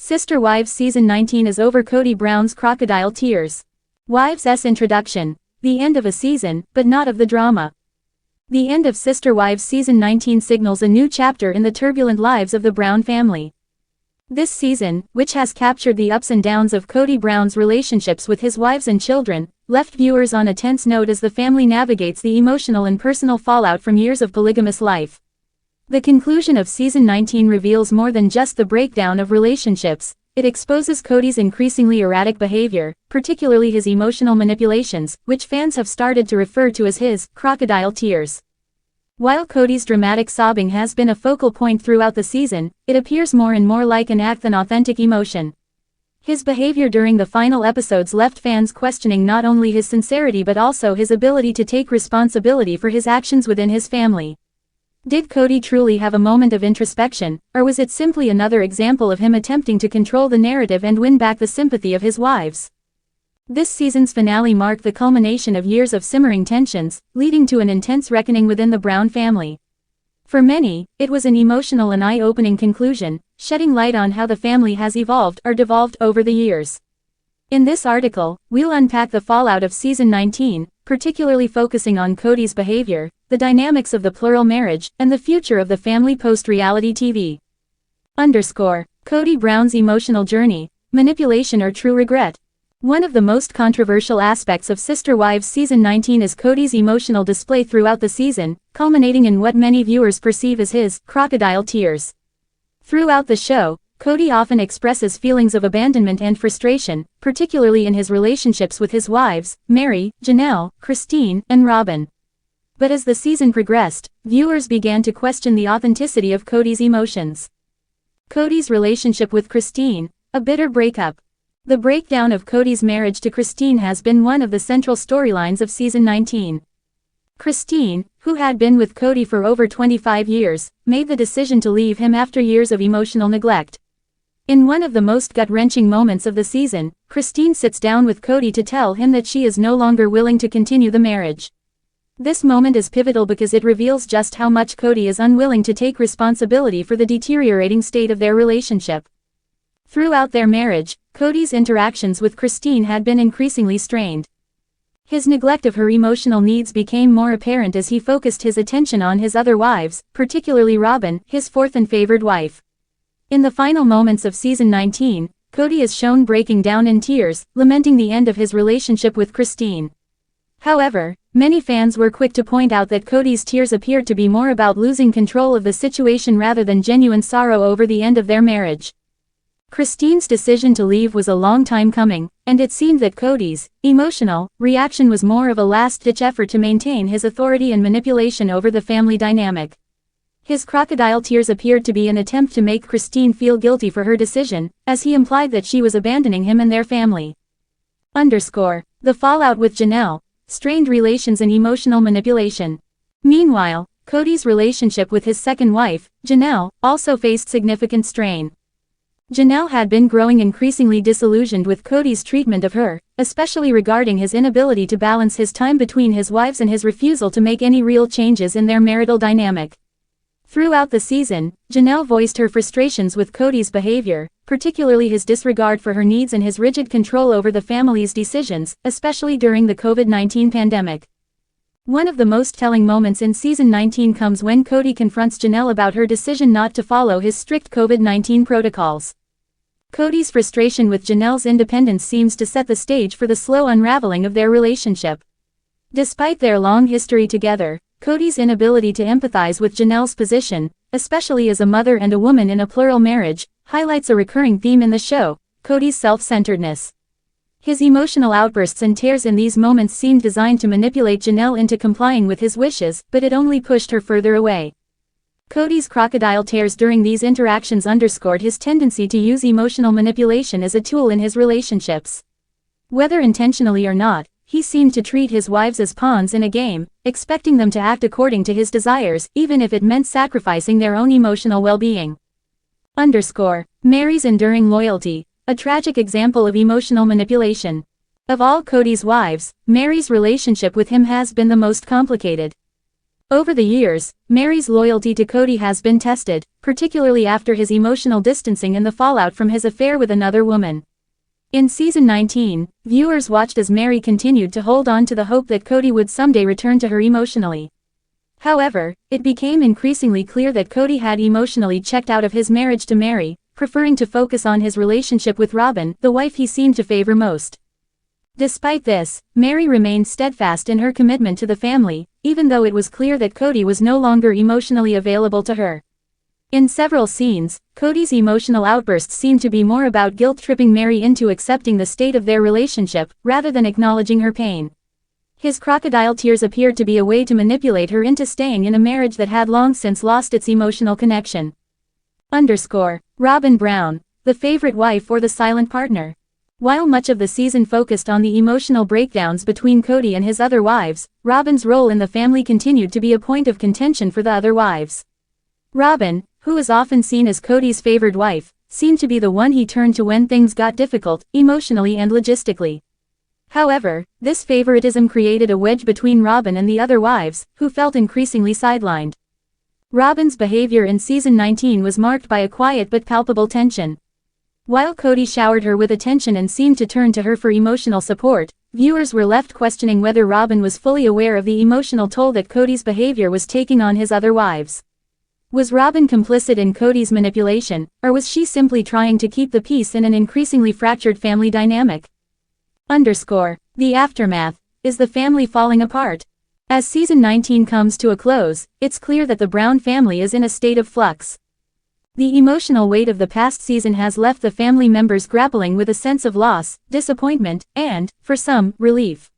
Sister Wives Season 19 is over. Kody Brown's crocodile tears. Wives' introduction. The end of a season, but not of the drama. The end of Sister Wives Season 19 signals a new chapter in the turbulent lives of the Brown family. This season, which has captured the ups and downs of Kody Brown's relationships with his wives and children, left viewers on a tense note as the family navigates the emotional and personal fallout from years of polygamous life. The conclusion of Season 19 reveals more than just the breakdown of relationships. It exposes Kody's increasingly erratic behavior, particularly his emotional manipulations, which fans have started to refer to as his crocodile tears. While Kody's dramatic sobbing has been a focal point throughout the season, it appears more and more like an act than authentic emotion. His behavior during the final episodes left fans questioning not only his sincerity but also his ability to take responsibility for his actions within his family. Did Kody truly have a moment of introspection, or was it simply another example of him attempting to control the narrative and win back the sympathy of his wives? This season's finale marked the culmination of years of simmering tensions, leading to an intense reckoning within the Brown family. For many, it was an emotional and eye-opening conclusion, shedding light on how the family has evolved or devolved over the years. In this article, we'll unpack the fallout of Season 19, particularly focusing on Kody's behavior, the dynamics of the plural marriage, and the future of the family post-reality TV. Kody Brown's emotional journey, manipulation or true regret. One of the most controversial aspects of Sister Wives Season 19 is Kody's emotional display throughout the season, culminating in what many viewers perceive as his crocodile tears. Throughout the show, Kody often expresses feelings of abandonment and frustration, particularly in his relationships with his wives, Meri, Janelle, Christine, and Robyn. But as the season progressed, viewers began to question the authenticity of Kody's emotions. Kody's relationship with Christine, a bitter breakup. The breakdown of Kody's marriage to Christine has been one of the central storylines of Season 19. Christine, who had been with Kody for over 25 years, made the decision to leave him after years of emotional neglect. In one of the most gut-wrenching moments of the season, Christine sits down with Kody to tell him that she is no longer willing to continue the marriage. This moment is pivotal because it reveals just how much Kody is unwilling to take responsibility for the deteriorating state of their relationship. Throughout their marriage, Kody's interactions with Christine had been increasingly strained. His neglect of her emotional needs became more apparent as he focused his attention on his other wives, particularly Robyn, his fourth and favored wife. In the final moments of Season 19, Kody is shown breaking down in tears, lamenting the end of his relationship with Christine. However, many fans were quick to point out that Kody's tears appeared to be more about losing control of the situation rather than genuine sorrow over the end of their marriage. Christine's decision to leave was a long time coming, and it seemed that Kody's emotional reaction was more of a last-ditch effort to maintain his authority and manipulation over the family dynamic. His crocodile tears appeared to be an attempt to make Christine feel guilty for her decision, as he implied that she was abandoning him and their family. The fallout with Janelle, strained relations and emotional manipulation. Meanwhile, Kody's relationship with his second wife, Janelle, also faced significant strain. Janelle had been growing increasingly disillusioned with Kody's treatment of her, especially regarding his inability to balance his time between his wives and his refusal to make any real changes in their marital dynamic. Throughout the season, Janelle voiced her frustrations with Kody's behavior, particularly his disregard for her needs and his rigid control over the family's decisions, especially during the COVID-19 pandemic. One of the most telling moments in Season 19 comes when Kody confronts Janelle about her decision not to follow his strict COVID-19 protocols. Kody's frustration with Janelle's independence seems to set the stage for the slow unraveling of their relationship. Despite their long history together, Kody's inability to empathize with Janelle's position, especially as a mother and a woman in a plural marriage, highlights a recurring theme in the show: Kody's self-centeredness. His emotional outbursts and tears in these moments seemed designed to manipulate Janelle into complying with his wishes, but it only pushed her further away. Kody's crocodile tears during these interactions underscored his tendency to use emotional manipulation as a tool in his relationships. Whether intentionally or not, he seemed to treat his wives as pawns in a game, expecting them to act according to his desires, even if it meant sacrificing their own emotional well-being. Meri's enduring loyalty, a tragic example of emotional manipulation. Of all Kody's wives, Meri's relationship with him has been the most complicated. Over the years, Meri's loyalty to Kody has been tested, particularly after his emotional distancing and the fallout from his affair with another woman. In season 19, viewers watched as Meri continued to hold on to the hope that Kody would someday return to her emotionally. However, it became increasingly clear that Kody had emotionally checked out of his marriage to Meri, preferring to focus on his relationship with Robyn, the wife he seemed to favor most. Despite this, Meri remained steadfast in her commitment to the family, even though it was clear that Kody was no longer emotionally available to her. In several scenes, Kody's emotional outbursts seemed to be more about guilt-tripping Meri into accepting the state of their relationship, rather than acknowledging her pain. His crocodile tears appeared to be a way to manipulate her into staying in a marriage that had long since lost its emotional connection. Robyn Brown, the favorite wife or the silent partner. While much of the season focused on the emotional breakdowns between Kody and his other wives, Robyn's role in the family continued to be a point of contention for the other wives. Robyn, who is often seen as Kody's favored wife, seemed to be the one he turned to when things got difficult, emotionally and logistically. However, this favoritism created a wedge between Robyn and the other wives, who felt increasingly sidelined. Robyn's behavior in season 19 was marked by a quiet but palpable tension. While Kody showered her with attention and seemed to turn to her for emotional support, viewers were left questioning whether Robyn was fully aware of the emotional toll that Kody's behavior was taking on his other wives. Was Robyn complicit in Kody's manipulation, or was she simply trying to keep the peace in an increasingly fractured family dynamic? The aftermath. Is the family falling apart? As season 19 comes to a close, it's clear that the Brown family is in a state of flux. The emotional weight of the past season has left the family members grappling with a sense of loss, disappointment, and, for some, relief.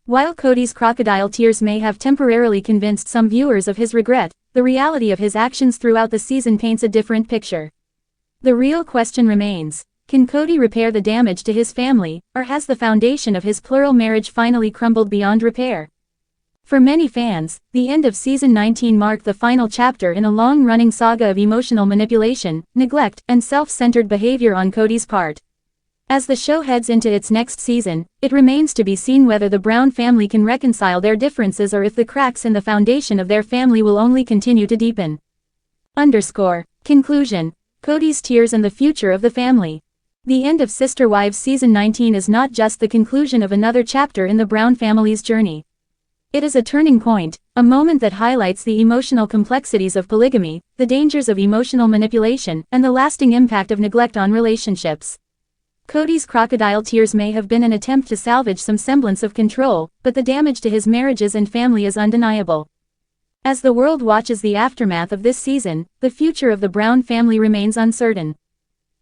While Kody's crocodile tears may have temporarily convinced some viewers of his regret, the reality of his actions throughout the season paints a different picture. The real question remains, can Kody repair the damage to his family, or has the foundation of his plural marriage finally crumbled beyond repair? For many fans, the end of season 19 marked the final chapter in a long-running saga of emotional manipulation, neglect, and self-centered behavior on Kody's part. As the show heads into its next season, it remains to be seen whether the Brown family can reconcile their differences or if the cracks in the foundation of their family will only continue to deepen. Conclusion. Kody's tears and the future of the family. The end of Sister Wives season 19 is not just the conclusion of another chapter in the Brown family's journey. It is a turning point, a moment that highlights the emotional complexities of polygamy, the dangers of emotional manipulation, and the lasting impact of neglect on relationships. Kody's crocodile tears may have been an attempt to salvage some semblance of control, but the damage to his marriages and family is undeniable. As the world watches the aftermath of this season, the future of the Brown family remains uncertain.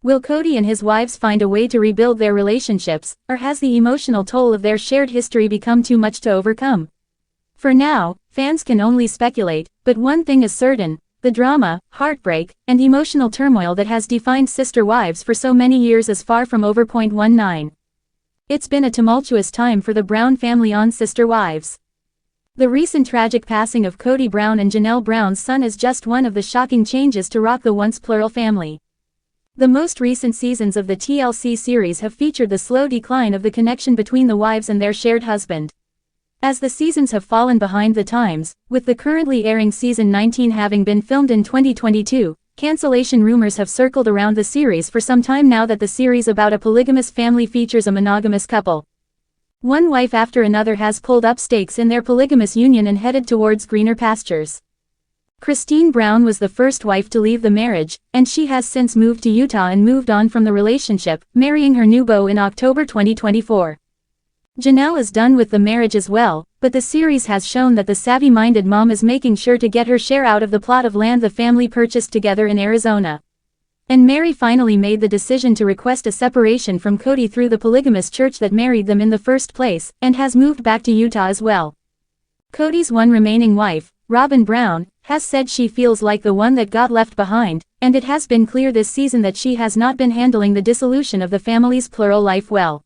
Will Kody and his wives find a way to rebuild their relationships, or has the emotional toll of their shared history become too much to overcome? For now, fans can only speculate, but one thing is certain: the drama, heartbreak, and emotional turmoil that has defined Sister Wives for so many years is far from over. 19. It's been a tumultuous time for the Brown family on Sister Wives. The recent tragic passing of Kody Brown and Janelle Brown's son is just one of the shocking changes to rock the once plural family. The most recent seasons of the TLC series have featured the slow decline of the connection between the wives and their shared husband. As the seasons have fallen behind the times, with the currently airing season 19 having been filmed in 2022, cancellation rumors have circled around the series for some time now that the series about a polygamous family features a monogamous couple. One wife after another has pulled up stakes in their polygamous union and headed towards greener pastures. Christine Brown was the first wife to leave the marriage, and she has since moved to Utah and moved on from the relationship, marrying her new beau in October 2024. Janelle is done with the marriage as well, but the series has shown that the savvy-minded mom is making sure to get her share out of the plot of land the family purchased together in Arizona. And Meri finally made the decision to request a separation from Kody through the polygamous church that married them in the first place, and has moved back to Utah as well. Kody's one remaining wife, Robyn Brown, has said she feels like the one that got left behind, and it has been clear this season that she has not been handling the dissolution of the family's plural life well.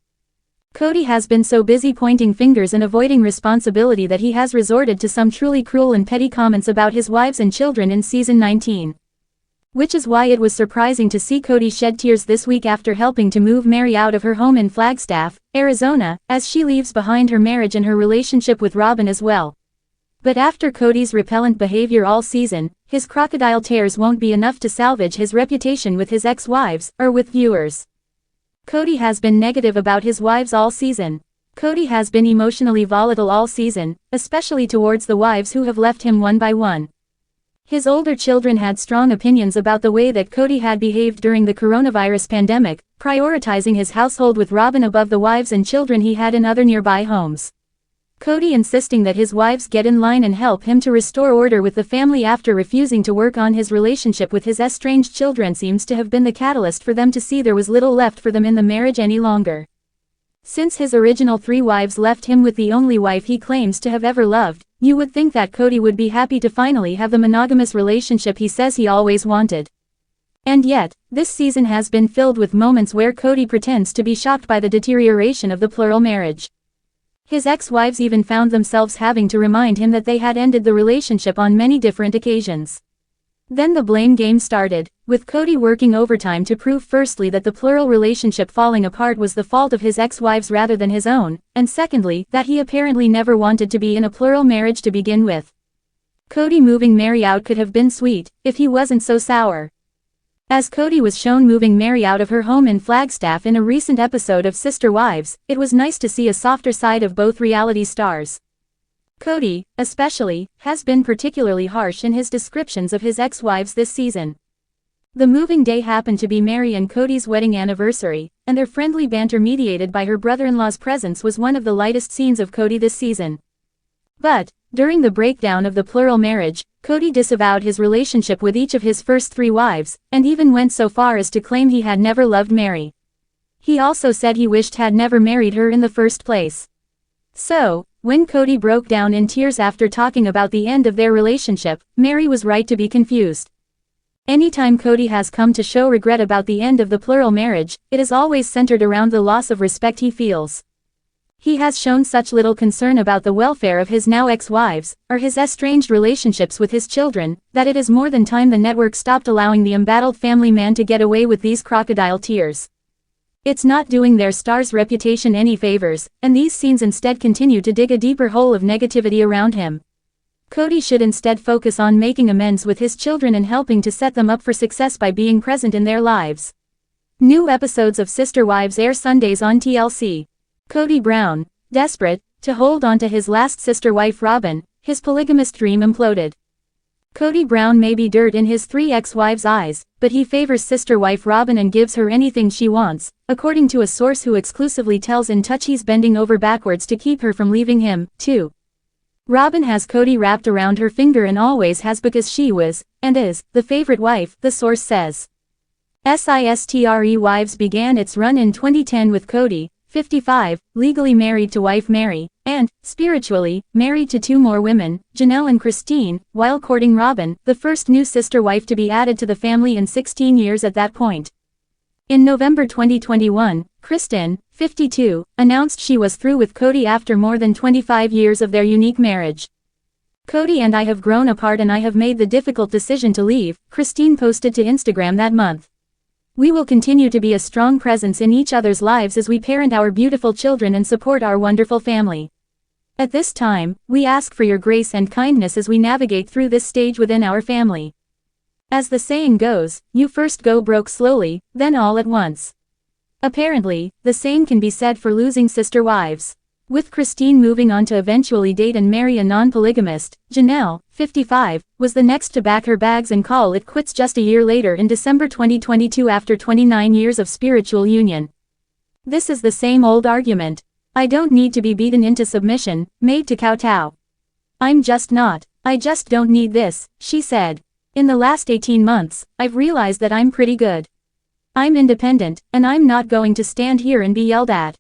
Kody has been so busy pointing fingers and avoiding responsibility that he has resorted to some truly cruel and petty comments about his wives and children in season 19. Which is why it was surprising to see Kody shed tears this week after helping to move Meri out of her home in Flagstaff, Arizona, as she leaves behind her marriage and her relationship with Robyn as well. But after Kody's repellent behavior all season, his crocodile tears won't be enough to salvage his reputation with his ex-wives, or with viewers. Kody has been negative about his wives all season. Kody has been emotionally volatile all season, especially towards the wives who have left him one by one. His older children had strong opinions about the way that Kody had behaved during the coronavirus pandemic, prioritizing his household with Robyn above the wives and children he had in other nearby homes. Kody insisting that his wives get in line and help him to restore order with the family after refusing to work on his relationship with his estranged children seems to have been the catalyst for them to see there was little left for them in the marriage any longer. Since his original 3 wives left him with the only wife he claims to have ever loved, you would think that Kody would be happy to finally have the monogamous relationship he says he always wanted. And yet, this season has been filled with moments where Kody pretends to be shocked by the deterioration of the plural marriage. His ex-wives even found themselves having to remind him that they had ended the relationship on many different occasions. Then the blame game started, with Kody working overtime to prove firstly that the plural relationship falling apart was the fault of his ex-wives rather than his own, and secondly, that he apparently never wanted to be in a plural marriage to begin with. Kody moving Meri out could have been sweet, if he wasn't so sour. As Kody was shown moving Meri out of her home in Flagstaff in a recent episode of Sister Wives, it was nice to see a softer side of both reality stars. Kody, especially, has been particularly harsh in his descriptions of his ex-wives this season. The moving day happened to be Meri and Kody's wedding anniversary, and their friendly banter mediated by her brother-in-law's presence was one of the lightest scenes of Kody this season. But, during the breakdown of the plural marriage, Kody disavowed his relationship with each of his first 3 wives, and even went so far as to claim he had never loved Meri. He also said he wished had never married her in the first place. So, when Kody broke down in tears after talking about the end of their relationship, Meri was right to be confused. Anytime Kody has come to show regret about the end of the plural marriage, it is always centered around the loss of respect he feels. He has shown such little concern about the welfare of his now ex-wives, or his estranged relationships with his children, that it is more than time the network stopped allowing the embattled family man to get away with these crocodile tears. It's not doing their star's reputation any favors, and these scenes instead continue to dig a deeper hole of negativity around him. Kody should instead focus on making amends with his children and helping to set them up for success by being present in their lives. New episodes of Sister Wives air Sundays on TLC. Kody Brown, desperate to hold on to his last sister wife Robyn, his polygamist dream imploded. Kody Brown may be dirt in his 3 ex-wives' eyes, but he favors sister wife Robyn and gives her anything she wants, according to a source who exclusively tells In Touch he's bending over backwards to keep her from leaving him, too. Robyn has Kody wrapped around her finger and always has because she was, and is, the favorite wife, the source says. Sistre Wives began its run in 2010 with Kody, 55, legally married to wife Meri, and, spiritually, married to 2 more women, Janelle and Christine, while courting Robyn, the first new sister wife to be added to the family in 16 years at that point. In November 2021, Kristen, 52, announced she was through with Kody after more than 25 years of their unique marriage. Kody and I have grown apart and I have made the difficult decision to leave, Christine posted to Instagram that month. We will continue to be a strong presence in each other's lives as we parent our beautiful children and support our wonderful family. At this time, we ask for your grace and kindness as we navigate through this stage within our family. As the saying goes, you first go broke slowly, then all at once. Apparently, the same can be said for losing sister wives. With Christine moving on to eventually date and marry a non-polygamist, Janelle, 55, was the next to pack her bags and call it quits just a year later in December 2022 after 29 years of spiritual union. This is the same old argument. I don't need to be beaten into submission, made to kowtow. I'm just not. I just don't need this, she said. In the last 18 months, I've realized that I'm pretty good. I'm independent, and I'm not going to stand here and be yelled at.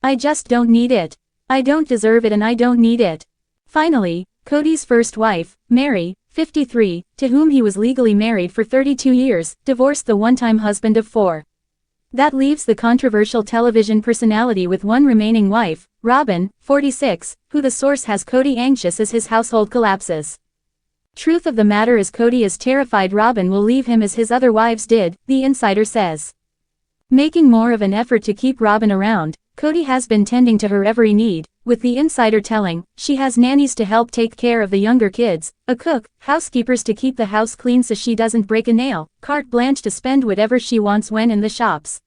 I just don't need it. I don't deserve it and I don't need it. Finally, Kody's first wife, Meri, 53, to whom he was legally married for 32 years, divorced the one-time husband of 4. That leaves the controversial television personality with one remaining wife, Robyn, 46, who the source has Kody anxious as his household collapses. Truth of the matter is Kody is terrified Robyn will leave him as his other wives did, the insider says. Making more of an effort to keep Robyn around, Kody has been tending to her every need, With the insider telling, she has nannies to help take care of the younger kids, a cook, housekeepers to keep the house clean so she doesn't break a nail, carte blanche to spend whatever she wants when in the shops.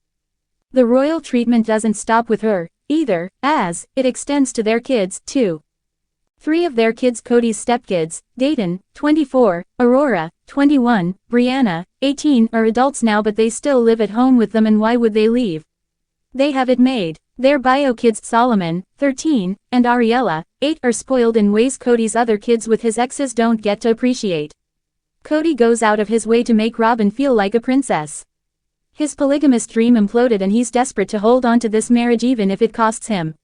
The royal treatment doesn't stop with her, either, as it extends to their kids, too. 3 of their kids, Kody's stepkids, Dayton, 24, Aurora, 21, Brianna, 18, are adults now, but they still live at home with them, and why would they leave? They have it made. Their bio kids, Solomon, 13, and Ariella, 8, are spoiled in ways Kody's other kids with his exes don't get to appreciate. Kody goes out of his way to make Robyn feel like a princess. His polygamist dream imploded, and he's desperate to hold on to this marriage even if it costs him.